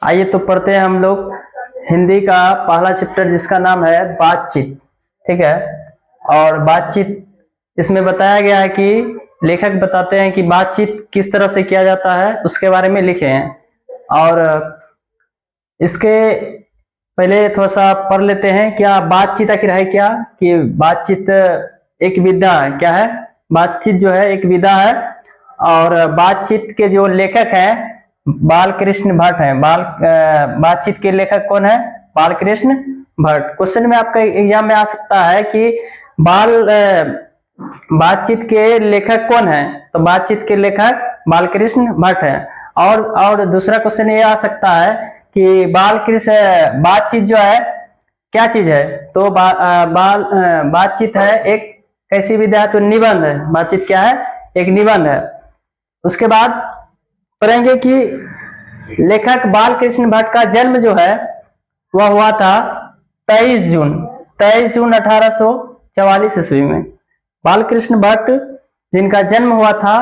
आइए तो पढ़ते हैं हम लोग हिंदी का पहला चैप्टर जिसका नाम है बातचीत। ठीक है, और बातचीत इसमें बताया गया है कि लेखक बताते हैं कि बातचीत किस तरह से किया जाता है उसके बारे में लिखे हैं। और इसके पहले थोड़ा सा पढ़ लेते हैं क्या बातचीत आखिर है क्या, कि बातचीत एक विधा है। क्या है? बातचीत जो है एक विधा है। और बातचीत के जो लेखक हैं बालकृष्ण भट्ट हैं। बातचीत के लेखक कौन है? बालकृष्ण भट्ट। क्वेश्चन में आपका एग्जाम में आ सकता है कि बातचीत के लेखक कौन है, तो बातचीत के लेखक बालकृष्ण भट्ट है। और दूसरा क्वेश्चन ये आ सकता है कि बातचीत जो है क्या चीज है, तो बातचीत है एक कैसी विधा है, तो निबंध है। बातचीत क्या है? एक निबंध है। उसके बाद पढ़ेंगे कि लेखक बालकृष्ण भट्ट का जन्म जो है वह हुआ था 23 जून 1844 ईस्वी में। बालकृष्ण भट्ट जिनका जन्म हुआ था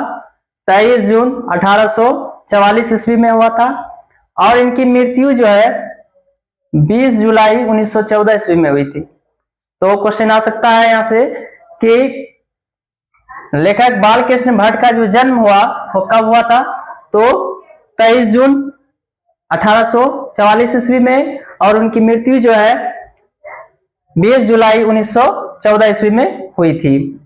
23 जून 1844 ईस्वी में हुआ था, और इनकी मृत्यु जो है 20 जुलाई 1914 ईस्वी में हुई थी। तो क्वेश्चन आ सकता है यहाँ से कि लेखक बालकृष्ण भट्ट का जो जन्म हुआ वो कब हुआ था, तो 23 जून 1844 ईस्वी में, और उनकी मृत्यु जो है 20 जुलाई 1914 ईस्वी में हुई थी।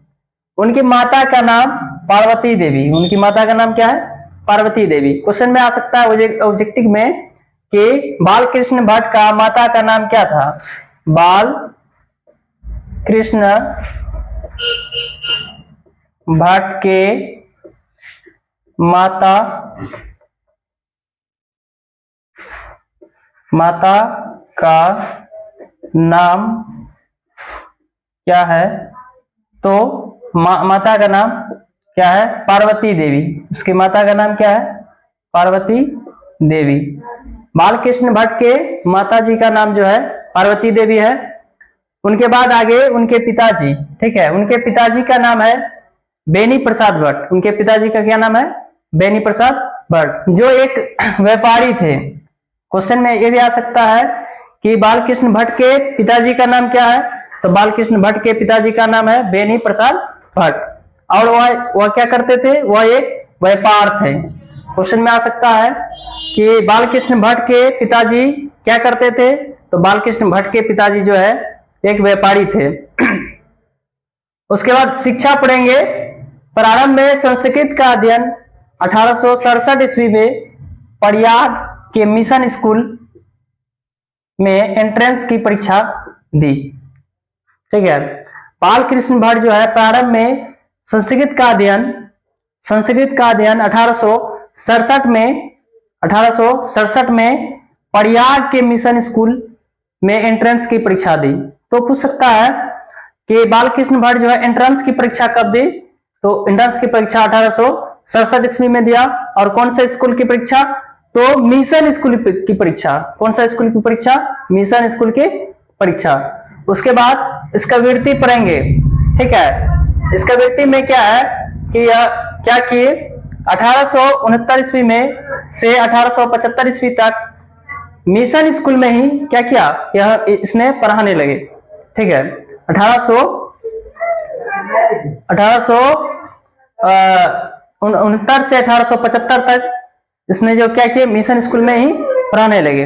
उनकी माता का नाम पार्वती देवी। उनकी माता का नाम क्या है? पार्वती देवी। क्वेश्चन में आ सकता है ऑब्जेक्टिव में कि बालकृष्ण भट्ट का माता का नाम क्या था। बालकृष्ण भट्ट के माता का नाम क्या है, तो माता का नाम क्या है? पार्वती देवी। उसकी माता का नाम क्या है? पार्वती देवी। बालकृष्ण भट्ट के माता जी का नाम जो है पार्वती देवी है। उनके बाद आगे उनके पिताजी, ठीक है, उनके पिताजी का नाम है बेनी प्रसाद भट्ट। उनके पिताजी का क्या नाम है? बेनी प्रसाद भट्ट, जो एक व्यापारी थे। क्वेश्चन में ये भी आ सकता है कि बालकृष्ण भट्ट के पिताजी का नाम क्या है, तो बालकृष्ण भट्ट के पिताजी का नाम है बेनी प्रसाद भट्ट, और वह क्या करते थे? वह एक व्यापार थे। क्वेश्चन में आ सकता है कि बालकृष्ण भट्ट के पिताजी क्या करते थे, तो बालकृष्ण भट्ट के पिताजी जो है एक व्यापारी थे। उसके बाद शिक्षा पढ़ेंगे। प्रारंभ में संस्कृत का अध्ययन 1867 ईस्वी में प्रयाग के मिशन स्कूल में एंट्रेंस की परीक्षा दी। ठीक है, बालकृष्ण भट्ट जो है प्रारंभ में संस्कृत का अध्ययन 1867 में प्रयाग के मिशन स्कूल में एंट्रेंस की परीक्षा दी। तो पूछ सकता है कि बालकृष्ण भट्ट जो है एंट्रेंस की परीक्षा कब दी, तो एंट्रेंस की परीक्षा 1867 ईस्वी में दिया। और कौन सा स्कूल की परीक्षा, तो मिशन स्कूल की परीक्षा। कौन सा स्कूल की परीक्षा? मिशन स्कूल की परीक्षा। उसके बाद इसका वृत्ति पढ़ेंगे। ठीक है, इसका वृत्ति में क्या है कि क्या किए 1869 ईस्वी में से 1875 ईस्वी तक मिशन स्कूल में ही क्या किया, यह इसने पढ़ाने लगे। ठीक है, 1869 से 1875 तक इसने जो क्या किया, मिशन स्कूल में ही पढ़ाने लगे।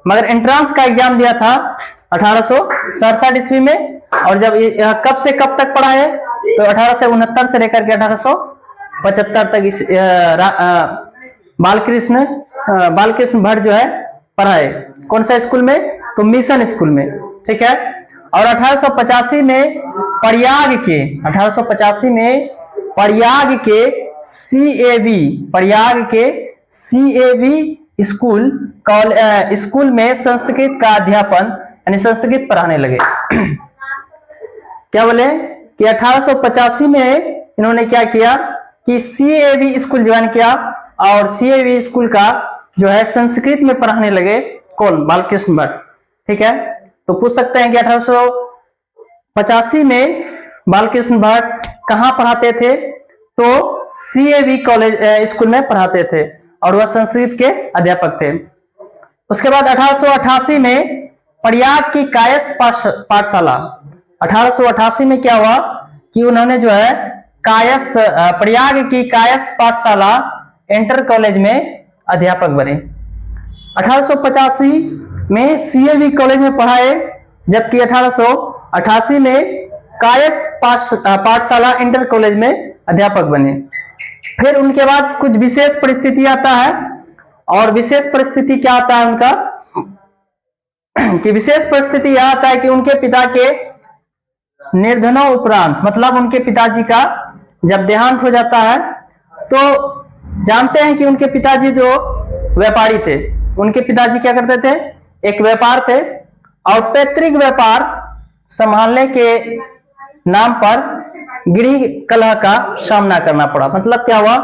मगर एंट्रेंस का एग्जाम दिया था 1867 ईस्वी में, और जब यह कब से कब तक पढ़ा है, तो 1869 से लेकर के 1875 तक इस बालकृष्ण भट्ट जो है पढ़ाए। कौन सा स्कूल में, तो मिशन स्कूल में। ठीक है, और 1885 में प्रयाग के CAV स्कूल में संस्कृत का अध्यापन यानी संस्कृत पढ़ाने लगे। क्या बोले कि 1885 में इन्होंने क्या किया कि CAV स्कूल ज्वाइन किया, और CAV स्कूल का जो है संस्कृत में पढ़ाने लगे। कौन? बालकृष्ण भट्ट। ठीक है, तो पूछ सकते हैं कि 1885 में बालकृष्ण भट्ट कहाँ पढ़ाते थे, तो CAV कॉलेज स्कूल में पढ़ाते थे, और वह संस्कृत के अध्यापक थे। उसके बाद 1888 में प्रयाग की कायस्थ पाठशाला, 1888 में क्या हुआ कि उन्होंने जो है कायस्थ प्रयाग की कायस्थ पाठशाला इंटर कॉलेज में अध्यापक बने। 1885 में सीएवी कॉलेज में पढ़ाए, जबकि 1888 में कायस्थ पाठशाला इंटर कॉलेज में अध्यापक बने। फिर उनके बाद कुछ विशेष परिस्थिति आता है, और विशेष परिस्थिति क्या आता है उनका कि विशेष परिस्थिति यह आता है कि उनके पिता के निर्धनों उपरांत, मतलब उनके पिताजी का जब देहांत हो जाता है, तो जानते हैं कि उनके पिताजी जो व्यापारी थे, उनके पिताजी क्या करते थे, एक व्यापार थे, और पैतृक व्यापार संभालने के नाम पर गृह कलह का सामना करना पड़ा। मतलब क्या हुआ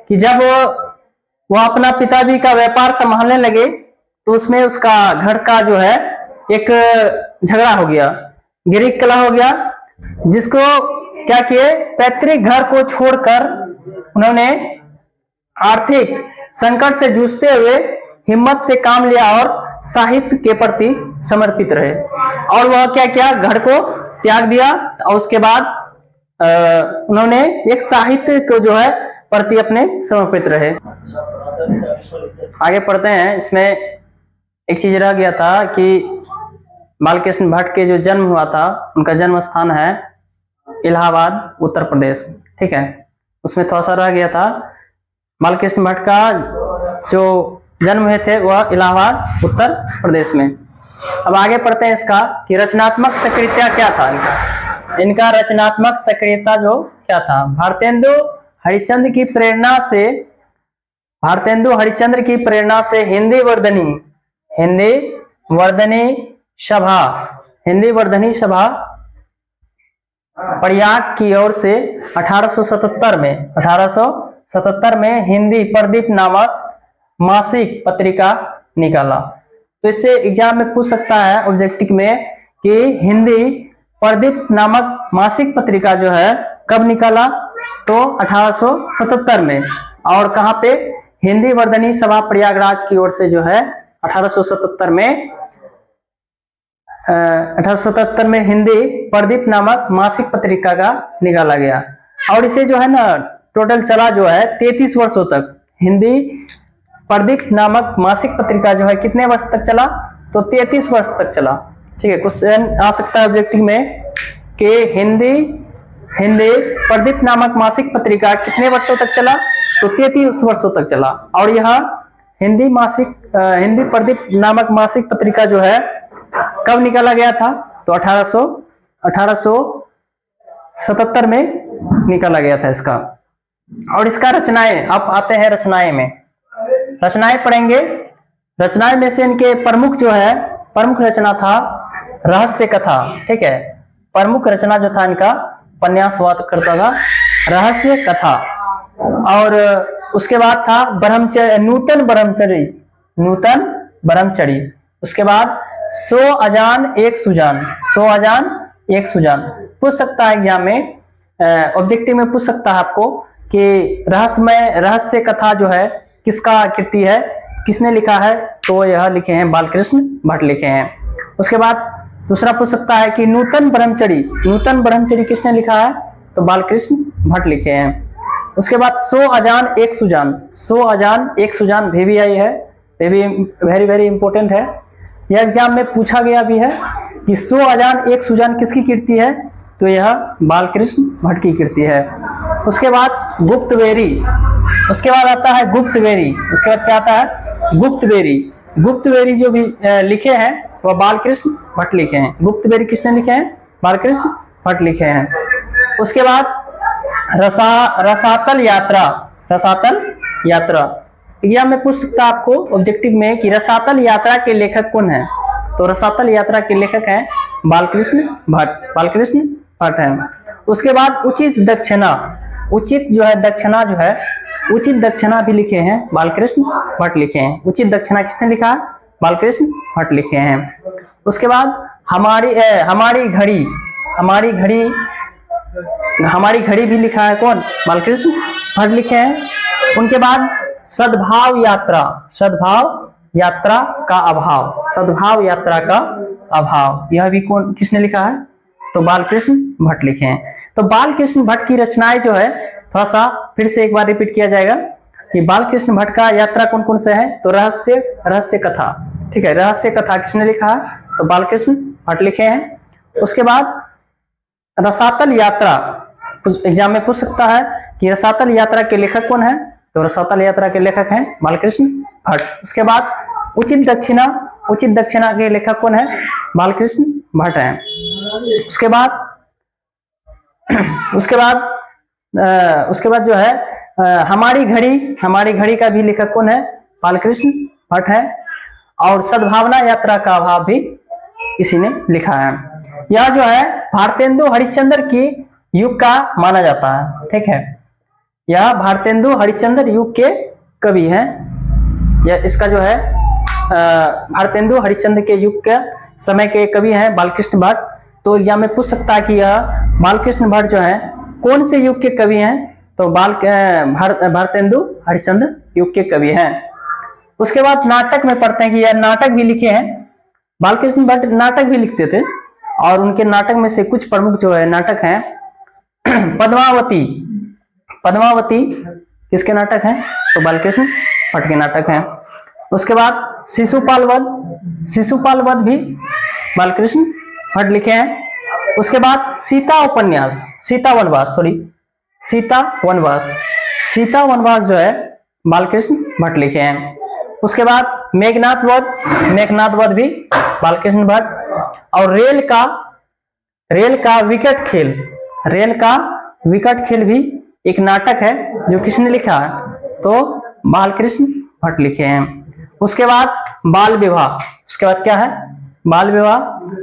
कि जब वो अपना पिताजी का व्यापार संभालने लगे, तो उसमें उसका घर का जो है एक झगड़ा हो गया, गृह कलह हो गया, जिसको क्या किए, पैतृक घर को छोड़कर उन्होंने आर्थिक संकट से जूझते हुए हिम्मत से काम लिया और साहित्य के प्रति समर्पित रहे। और वह क्या किया, घर को त्याग दिया, और उसके बाद उन्होंने एक साहित्य को जो है प्रति अपने समर्पित रहे। आगे पढ़ते हैं। इसमें एक चीज रह गया था कि बालकृष्ण भट्ट के जो जन्म हुआ था, उनका जन्म स्थान है इलाहाबाद उत्तर प्रदेश, ठीक है। उसमें थोड़ा सा रह गया था, बालकृष्ण भट्ट का जो जन्म हुए थे वह इलाहाबाद उत्तर प्रदेश में। अब आगे पढ़ते हैं इसका कि रचनात्मक सक्रियता क्या था इनका रचनात्मक सक्रियता जो क्या था। भारतेंदु हरिश्चंद्र की प्रेरणा से हिंदी वर्धनी सभा प्रयाग की ओर से 1877 में हिंदी प्रदीप नामक मासिक पत्रिका निकाला। तो इससे एग्जाम में पूछ सकता है ऑब्जेक्टिव में कि हिंदी प्रदीप नामक मासिक पत्रिका जो है कब निकाला, तो 1877 में। और कहां पे, हिंदी वर्धनी सभा प्रयागराज की ओर से जो है 1877 में हिंदी प्रदीप नामक मासिक पत्रिका का निकाला गया। और इसे जो है ना टोटल चला जो है 33 वर्षों तक। हिंदी प्रदीप नामक मासिक पत्रिका जो है कितने वर्ष तक चला, तो 33 वर्ष तक चला, ठीक है। क्वेश्चन आ सकता है ऑब्जेक्टिव में कि हिंदी प्रदीप नामक मासिक पत्रिका कितने वर्षों तक चला, तो 33 वर्षों तक चला। और यह हिंदी प्रदीप नामक मासिक पत्रिका जो है कब निकाला गया था, तो 1877 में निकाला गया था इसका। और इसका रचनाएं, आप आते हैं रचनाएं में, रचनाएं पढ़ेंगे। रचनाएं में से इनके प्रमुख रचना था रहस्य कथा, ठीक है। प्रमुख रचना जो था इनका उपन्यास हुआ करता था रहस्य कथा। और उसके बाद था नूतन ब्रह्मचरी। उसके बाद 100 अजान एक सुजान। पूछ सकता है एग्जाम में, ऑब्जेक्टिव में पूछ सकता है आपको कि रहस्य कथा जो है किसका कृति है, किसने लिखा है, तो यह लिखे हैं बालकृष्ण भट्ट लिखे हैं। उसके बाद दूसरा पूछ सकता है कि नूतन ब्रह्मचरी किसने लिखा है, तो बालकृष्ण भट्ट लिखे हैं। उसके बाद 100 अजान एक सुजान भी आई है, ये भी वेरी वेरी इंपॉर्टेंट है। यह एग्जाम में पूछा गया भी है कि 100 अजान एक सुजान किसकी कृति है, तो यह बालकृष्ण भट्ट की कृति है। उसके बाद गुप्तवेरी, उसके बाद आता है गुप्तवेरी। उसके बाद क्या आता है, गुप्तवेरी जो भी लिखे हैं वह बालकृष्ण भट्ट लिखे हैं। गुप्तवेरी किसने लिखे हैं, बालकृष्ण भट्ट लिखे हैं। उसके बाद रसातल यात्रा एग्जाम में पूछ सकता है आपको ऑब्जेक्टिव में कि रसातल यात्रा के लेखक कौन है, तो रसातल यात्रा के लेखक हैं बालकृष्ण भट्ट हैं। उसके बाद उचित दक्षिणा भी लिखे हैं बालकृष्ण भट्ट लिखे हैं। उचित दक्षिणा किसने लिखा है, बालकृष्ण भट्ट लिखे हैं। उसके बाद हमारी घड़ी भी लिखा है कौन, बालकृष्ण भट्ट लिखे हैं। उनके बाद सद्भाव यात्रा का अभाव, सद्भाव यात्रा का अभाव, यह भी कौन किसने लिखा है? तो बालकृष्ण भट्ट लिखे हैं। तो बालकृष्ण भट्ट की रचनाएं जो है, थोड़ा सा फिर से एक बार रिपीट किया जाएगा कि बालकृष्ण भट्ट का यात्रा कौन कौन से है? तो रहस्य कथा, ठीक है, रहस्य कथा किसने लिखा है? तो बालकृष्ण भट्ट लिखे हैं। उसके बाद रसातल यात्रा, एग्जाम में पूछ सकता है कि रसातल यात्रा के लेखक कौन है? तो रसातल यात्रा के लेखक हैं बालकृष्ण भट्ट। उसके बाद उचित दक्षिणा, उचित दक्षिणा के लेखक कौन है? बालकृष्ण भट्ट हैं। उसके बाद जो है हमारी घड़ी का भी लेखक कौन है? बालकृष्ण भट्ट है। और सद्भावना यात्रा का अभाव भी इसी ने लिखा है। यह जो है भारतेंदु हरिश्चंद्र की युग का माना जाता है, ठीक है, यह भारतेंदु हरिश्चंद्र युग के कवि हैं। यह इसका जो है भारतेंदु हरिश्चंद्र के युग के समय के कवि हैं बालकृष्ण भट्ट। तो एग्जाम में पूछ सकता है कि यह बालकृष्ण भट्ट जो है कौन से युग के कवि हैं? तो भारतेंदु हरिश्चंद्र युग के कवि हैं। उसके बाद नाटक में पढ़ते हैं कि यह नाटक भी लिखे हैं। बालकृष्ण भट्ट नाटक भी लिखते थे और उनके नाटक में से कुछ प्रमुख जो है नाटक हैं पद्मावती। पद्मावती किसके नाटक हैं? तो बालकृष्ण भट्ट के नाटक हैं। उसके बाद शिशुपाल वध, शिशुपाल वध भी बालकृष्ण भट्ट लिखे हैं। उसके बाद सीता उपन्यास, सीता वनवास जो है बालकृष्ण भट्ट लिखे हैं। उसके बाद मेघनाथ वध भी बालकृष्ण भट्ट। और रेल का विकट खेल भी एक नाटक है जो किसने लिखा है? तो बालकृष्ण भट्ट लिखे हैं। उसके बाद बाल विवाह, उसके बाद क्या है? बाल विवाह।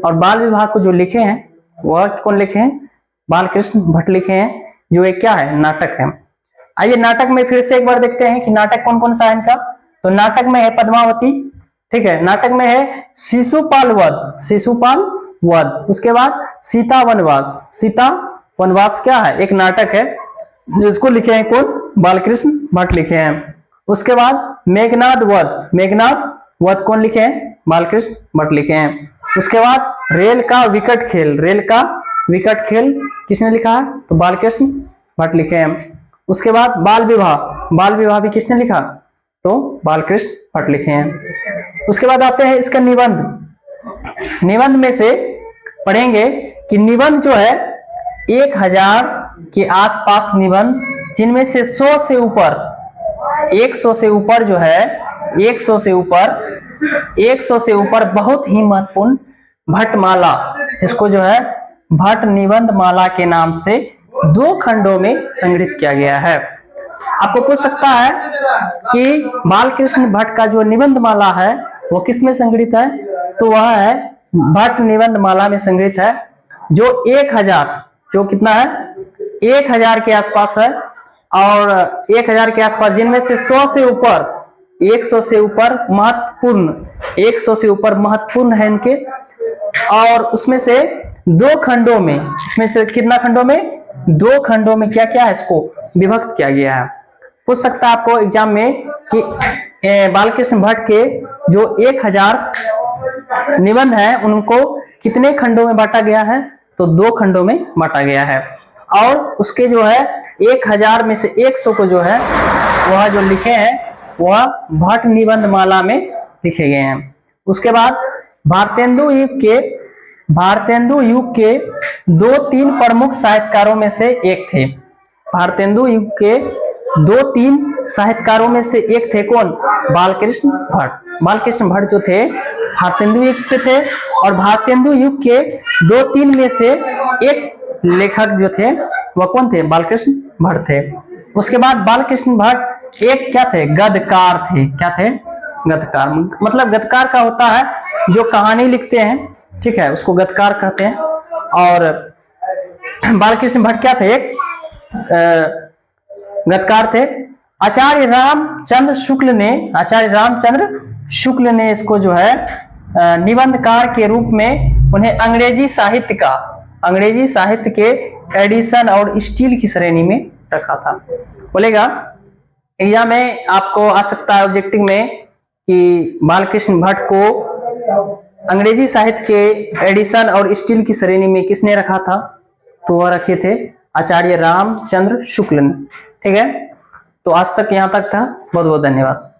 और बाल विवाह को जो लिखे हैं वह कौन लिखे हैं? बालकृष्ण भट्ट लिखे हैं, जो एक क्या है? नाटक है। आइए नाटक में फिर से एक बार देखते हैं कि नाटक कौन कौन सा है इनका। तो नाटक में है पद्मावती, ठीक है, नाटक में है शिशुपाल वध। उसके बाद सीता वनवास क्या है? एक नाटक है जिसको लिखे हैं कौन? बालकृष्ण भट्ट लिखे हैं। उसके बाद मेघनाथ वध कौन लिखे हैं? बालकृष्ण भट्ट लिखे हैं। उसके बाद रेल का विकट खेल किसने लिखा है? तो बालकृष्ण भट्ट लिखे हैं। उसके बाद बाल विवाह भी किसने लिखा? तो बालकृष्ण भट्ट लिखे हैं। उसके बाद आते हैं इसका निबंध में से पढ़ेंगे कि निबंध जो है 1000 के आसपास निबंध, जिनमें से 100 से ऊपर जो है 100 से ऊपर बहुत ही महत्वपूर्ण भट्टमाला, जिसको जो है भट्ट निबंध माला के नाम से 2 खंडों में संग्रहित किया गया है। आपको पूछ सकता है कि बालकृष्ण भट्ट का जो निबंध माला है वो किस में संग्रहित है? तो वह है भट्ट निबंध माला में संग्रहित है, जो 1000, जो कितना है? 1000 के आसपास है। और 1000 के आसपास, जिनमें से 100 से ऊपर महत्वपूर्ण है इनके। और उसमें से 2 खंडों में, इसमें से कितना खंडों में? 2 खंडों में क्या है? इसको विभक्त किया गया है। पूछ सकता है आपको एग्जाम में कि बालकृष्ण भट्ट के जो 1000 निबंध है उनको कितने खंडों में बांटा गया है? तो 2 खंडों में बांटा गया है। और उसके जो है 1000 में से 100 को जो है वह जो लिखे हैं वह भट्ट निबंध माला में लिखे गए हैं। उसके बाद भारतेंदु युग के 2-3 प्रमुख साहित्यकारों में से एक थे। भारतेंदु युग के 2-3 साहित्यकारों में से एक थे कौन? बालकृष्ण भट्ट जो थे भारतेंदु युग से थे। और भारतेंदु युग के 2-3 में से एक लेखक जो थे वह कौन थे? बालकृष्ण भट्ट थे। उसके बाद बालकृष्ण भट्ट एक क्या थे? गद्यकार थे। क्या थे? गद्यकार। मतलब गद्यकार का होता है जो कहानी लिखते हैं, ठीक है, उसको गद्यकार कहते हैं। और बालकृष्ण भट्ट क्या थे? एक गद्यकार थे। आचार्य रामचंद्र शुक्ल ने इसको जो है निबंधकार के रूप में उन्हें अंग्रेजी साहित्य के एडिशन और स्टील की श्रेणी में रखा था। बोलेगा एग्जाम में आपको आ सकता है ऑब्जेक्टिव में कि बालकृष्ण भट्ट को अंग्रेजी साहित्य के एडिशन और स्टील की श्रेणी में किसने रखा था? तो वह रखे थे आचार्य रामचंद्र शुक्ल ने। ठीक है, तो आज तक यहाँ तक था। बहुत बहुत धन्यवाद।